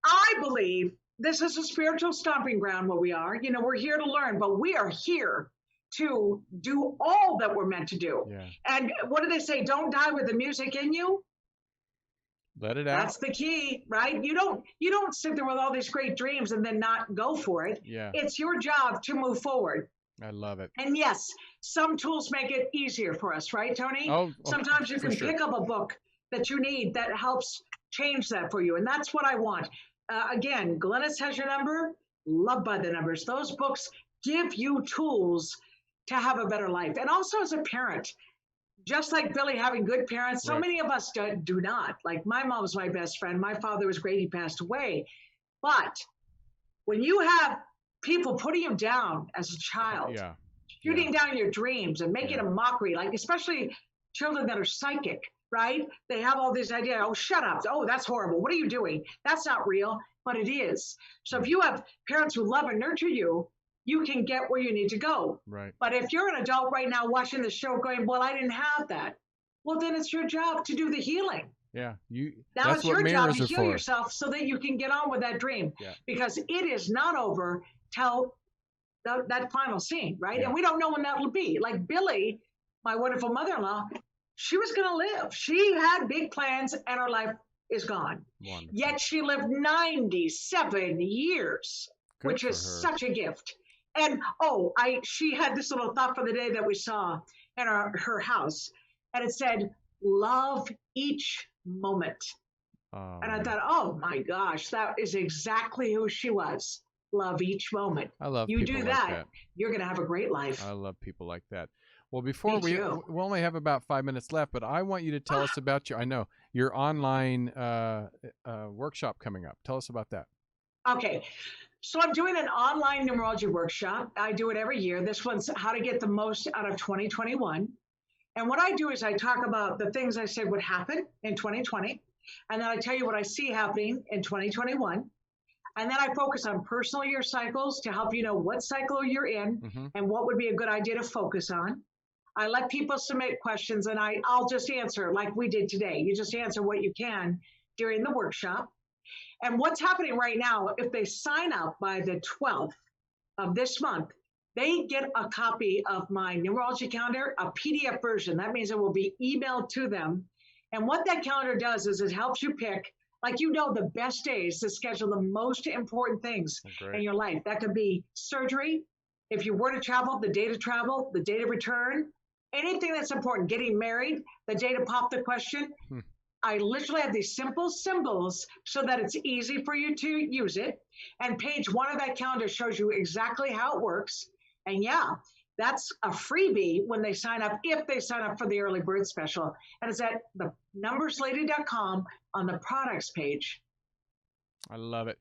I believe this is a spiritual stomping ground where we are. We're here to learn, but we are here to do all that we're meant to do. Yeah. And what do they say? Don't die with the music in you. Let it out. That's the key, right? You don't sit there with all these great dreams and then not go for it. Yeah. It's your job to move forward. I love it. And yes, some tools make it easier for us, right, Tony? Sometimes you can pick up a book that you need that helps change that for you. And that's what I want. Again, Glynis has your number. Love by the numbers. Those books give you tools to have a better life. And also as a parent, just like Billy having good parents, so many of us do not. Like my mom was my best friend. My father was great. He passed away. But when you have people putting you down as a child, shooting down your dreams and making a mockery, like especially children that are psychic, right? They have all these ideas. Oh, shut up. Oh, that's horrible. What are you doing? That's not real, but it is. So if you have parents who love and nurture you, you can get where you need to go. Right. But if you're an adult right now watching the show going, well, I didn't have that. Well, then it's your job to do the healing. Yeah. Now it's your job to heal for. yourself so that you can get on with that dream. Because it is not over till that final scene, right? And we don't know when that will be. Like Billy, my wonderful mother-in-law, she was going to live. She had big plans and her life is gone. Wonderful. Yet she lived 97 years, which is such a gift. And she had this little thought for the day that we saw in her house, and it said, "Love each moment." And I thought, oh my gosh, that is exactly who she was. Love each moment. I love you people do like that, you're going to have a great life. I love people like that. Well, before we only have about 5 minutes left, but I want you to tell us about your online workshop coming up. Tell us about that. Okay. So I'm doing an online numerology workshop. I do it every year. This one's how to get the most out of 2021. And what I do is I talk about the things I said would happen in 2020. And then I tell you what I see happening in 2021. And then I focus on personal year cycles to help you know what cycle you're in and what would be a good idea to focus on. I let people submit questions and I'll just answer like we did today. You just answer what you can during the workshop. And what's happening right now, if they sign up by the 12th of this month, they get a copy of my numerology calendar, a PDF version. That means it will be emailed to them. And what that calendar does is it helps you pick, the best days to schedule the most important things in your life. That could be surgery. If you were to travel, the day to travel, the day to return, anything that's important, getting married, the day to pop the question. I literally have these simple symbols so that it's easy for you to use it. And page 1 of that calendar shows you exactly how it works. And that's a freebie when they sign up, if they sign up for the early bird special. And it's at the numberslady.com on the products page. I love it.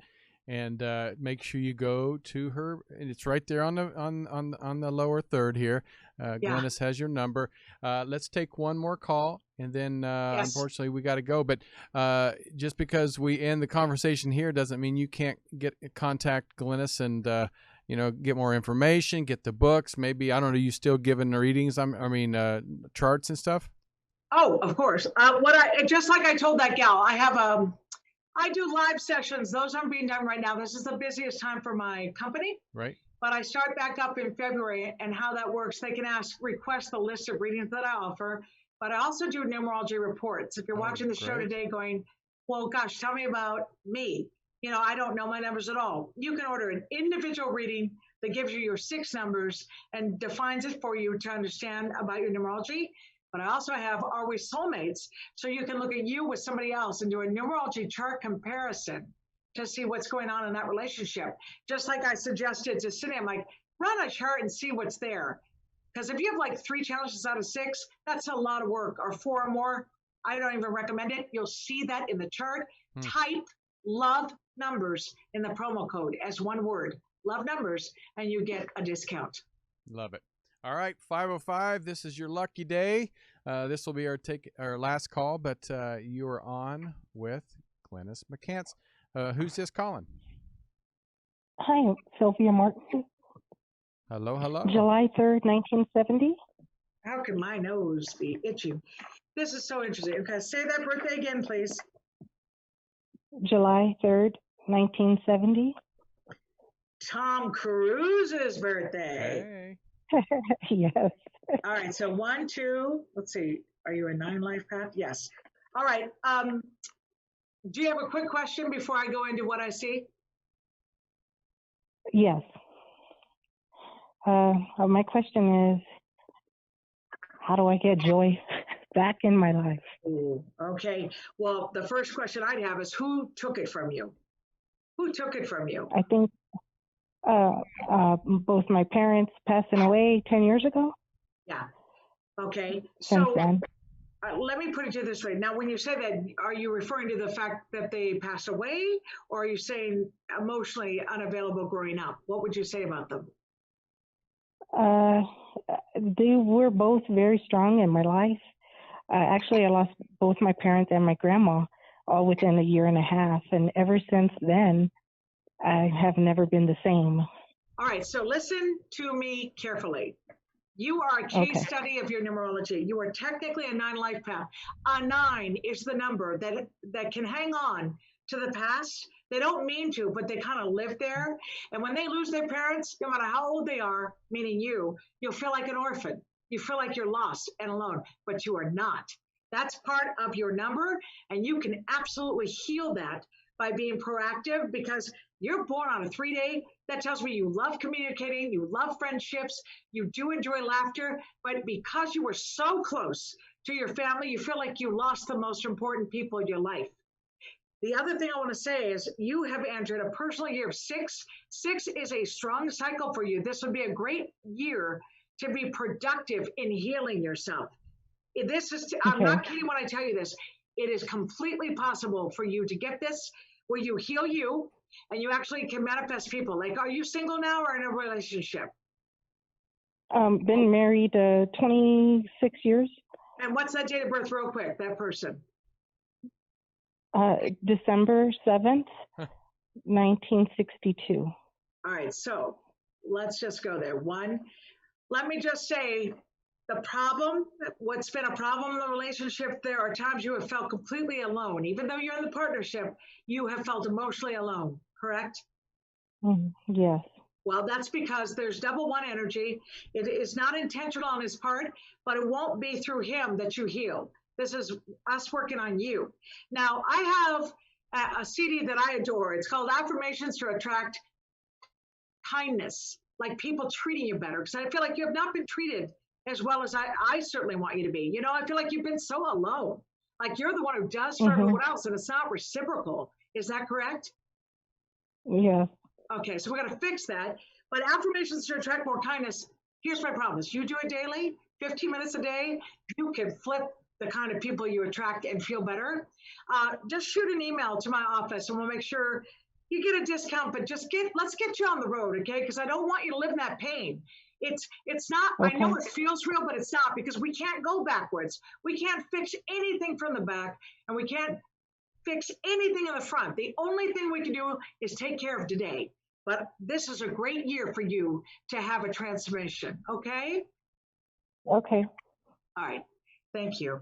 And make sure you go to her, and it's right there on the lower third here. Glynis has your number. Let's take one more call, and then unfortunately we got to go. But just because we end the conversation here doesn't mean you can't contact Glynis and get more information, get the books. Maybe, I don't know, you still giving the readings? Charts and stuff. Oh, of course. Just like I told that gal, I do live sessions. Those aren't being done right now. This is the busiest time for my company. Right. But I start back up in February, and how that works, they can request the list of readings that I offer. But I also do numerology reports. If you're watching the show today going, well, gosh, tell me about me. I don't know my numbers at all. You can order an individual reading that gives you your 6 numbers and defines it for you to understand about your numerology. But I also have Are We Soulmates? So you can look at you with somebody else and do a numerology chart comparison to see what's going on in that relationship. Just like I suggested to Cindy, I'm like, run a chart and see what's there. Because if you have 3 challenges out of 6, that's a lot of work. Or 4 or more, I don't even recommend it. You'll see that in the chart. Type love numbers in the promo code as one word, love numbers, and you get a discount. Love it. All right, 5:05. This is your lucky day. This will be our last call, but you are on with Glynis McCants. Who's this calling? Hi, Sylvia Martin. Hello. July 3rd, 1970. How can my nose be itching? This is so interesting. Okay, say that birthday again, please. July 3rd, 1970. Tom Cruise's birthday. Hey. Yes. All right, so 1, 2, let's see. Are you a 9 life path? Yes. All right. Do you have a quick question before I go into what I see? Yes. My question is, how do I get joy back in my life? Ooh, okay. Well, the first question I'd have is, who took it from you? Who took it from you? I think Both my parents passing away 10 years ago. Yeah. Okay. Since then. Let me put it to you this way. Now, when you say that, are you referring to the fact that they passed away, or are you saying emotionally unavailable growing up? What would you say about them? They were both very strong in my life. Actually, I lost both my parents and my grandma all within a year and a half. And ever since then, I have never been the same. All right. So listen to me carefully. You are a case study of your numerology. You are technically a 9 life path. A 9 is the number that can hang on to the past. They don't mean to, but they kind of live there. And when they lose their parents, no matter how old they are, meaning you'll feel like an orphan. You feel like you're lost and alone, but you are not. That's part of your number, and you can absolutely heal that by being proactive, because you're born on a 3-day. That tells me you love communicating, you love friendships, you do enjoy laughter, but because you were so close to your family, you feel like you lost the most important people in your life. The other thing I want to say is you have entered a personal year of 6. 6 is a strong cycle for you. This would be a great year to be productive in healing yourself. I'm not kidding when I tell you this. It is completely possible for you to get this where you heal you and you actually can manifest people. Like, are you single now or in a relationship? Been married 26 years. And what's that date of birth real quick, that person? December 7th, 1962. All right, so let's just go there. One, let me just say what's been a problem in the relationship, there are times you have felt completely alone. Even though you're in the partnership, you have felt emotionally alone, correct? Yes. Well, that's because there's double 1 energy. It is not intentional on his part, but it won't be through him that you heal. This is us working on you. Now, I have a CD that I adore. It's called Affirmations to Attract Kindness, like people treating you better. Because I feel like you have not been treated as well as I certainly want you to be. You know, I feel like you've been so alone. Like you're the one who does for everyone else, and it's not reciprocal. Is that correct? Yes. Okay, so we're going to fix that. But affirmations to attract more kindness, here's my promise. You do it daily, 15 minutes a day, you can flip the kind of people you attract and feel better. Just shoot an email to my office and we'll make sure you get a discount, but let's get you on the road, okay? Because I don't want you to live in that pain. It's not, I know it feels real, but it's not, because we can't go backwards. We can't fix anything from the back, and we can't fix anything in the front. The only thing we can do is take care of today. But this is a great year for you to have a transformation, okay? Okay. All right. Thank you.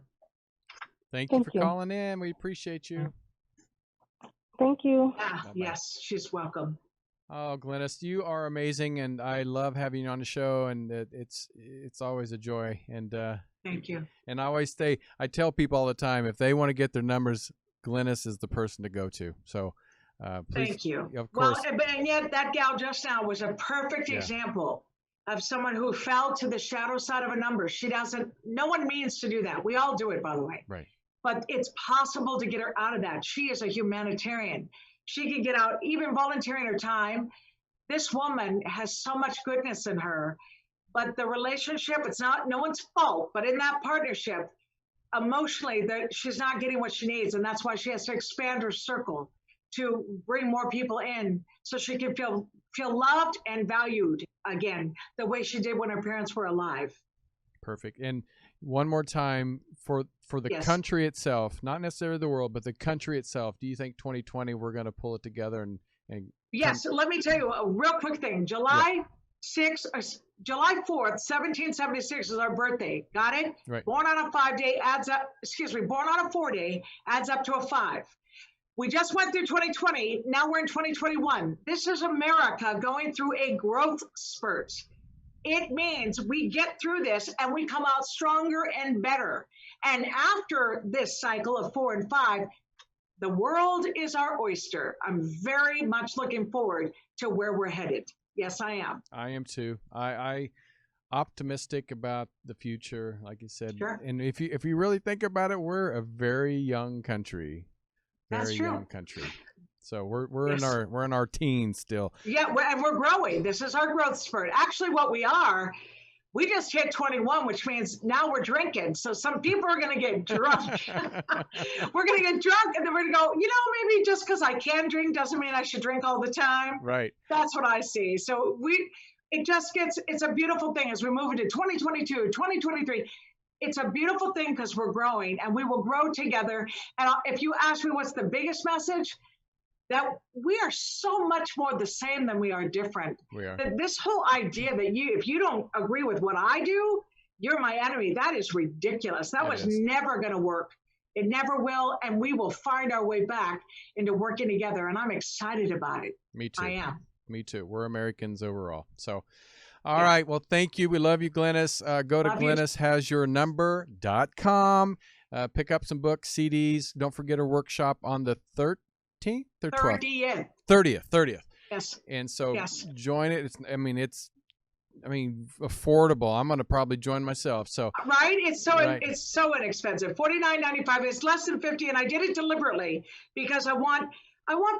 Thank you for calling in. We appreciate you. Thank you. Yes, she's welcome. Oh, Glynis, you are amazing, and I love having you on the show, and it's always a joy. And thank you. And I tell people all the time, if they want to get their numbers, Glynis is the person to go to. So please, thank you. Of course. Well, and yet that gal just now was a perfect example of someone who fell to the shadow side of a number. No one means to do that. We all do it, by the way. Right. But it's possible to get her out of that. She is a humanitarian. She can get out, even volunteering her time. This woman has so much goodness in her, but the relationship, it's not no one's fault, but in that partnership, emotionally, she's not getting what she needs. And that's why she has to expand her circle to bring more people in so she can feel loved and valued again, the way she did when her parents were alive. Perfect. And one more time, for the country itself, not necessarily the world, but the country itself, do you think 2020 we're going to pull it together and Yes, let me tell you a real quick thing. July 4th, 1776 is our birthday. Got it? Right. Born on a 4-day adds up to a 5. We just went through 2020. Now we're in 2021. This is America going through a growth spurt. It means we get through this and we come out stronger and better. And after this cycle of 4 and 5, the world is our oyster. I'm very much looking forward to where we're headed. Yes, I am. I am too. I optimistic about the future, like you said. Sure. And if you really think about it, we're a very young country. That's true. Young country. So we're Yes. in our teens still. Yeah, and we're growing. This is our growth spurt. Actually, what we are, we just hit 21, which means now we're drinking. So some people are going to get drunk. We're going to get drunk, and then we're going to go, maybe just because I can drink doesn't mean I should drink all the time. Right. That's what I see. So it's a beautiful thing as we move into 2022, 2023. It's a beautiful thing because we're growing, and we will grow together. And if you ask me what's the biggest message, that we are so much more the same than we are different. We are. That this whole idea that if you don't agree with what I do, you're my enemy. That is ridiculous. That was never going to work. It never will. And we will find our way back into working together. And I'm excited about it. Me too. I am. Me too. We're Americans overall. So, all right. Well, thank you. We love you, Glynis. Go to GlynisHasYourNumber.com. Pick up some books, CDs. Don't forget her workshop on the 13th or 12th? 30th. Yes. And so join it. It's affordable. I'm going to probably join myself. So right. It's so inexpensive. $49.95. It's less than $50. And I did it deliberately because I want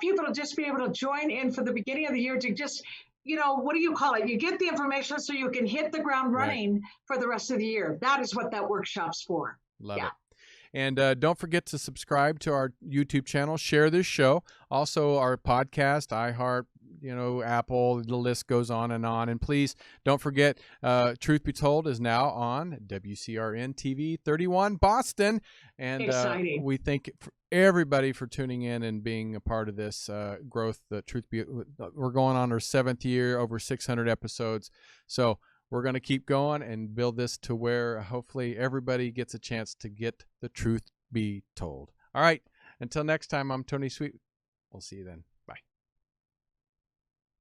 people to just be able to join in for the beginning of the year to just, what do you call it? You get the information so you can hit the ground running for the rest of the year. That is what that workshop's for. Love it. And don't forget to subscribe to our YouTube channel. Share this show. Also, our podcast, iHeart, Apple, the list goes on. And please don't forget, Truth Be Told is now on WCRN TV 31 Boston. And we thank everybody for tuning in and being a part of this growth. We're going on our 7th year, over 600 episodes. So we're going to keep going and build this to where hopefully everybody gets a chance to get the truth be told. All right. Until next time, I'm Tony Sweet. We'll see you then.